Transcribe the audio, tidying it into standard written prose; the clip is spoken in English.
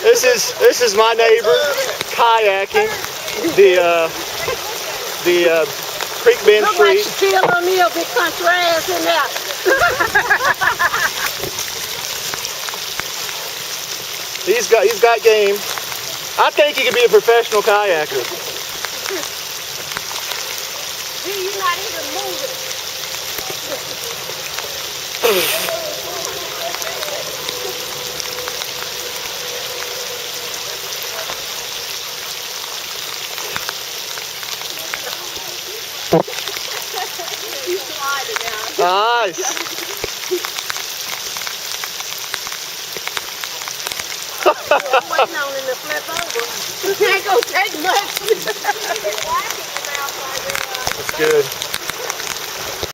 This is my neighbor kayaking the Creek Bend Look Street. like Shaquille O'Neal, big country ass in there. He's got game. I think he could be a professional kayaker. Gee, you're not even moving. He's sliding now. Nice. Waiting on him to flip over. You can't go take much. That's good.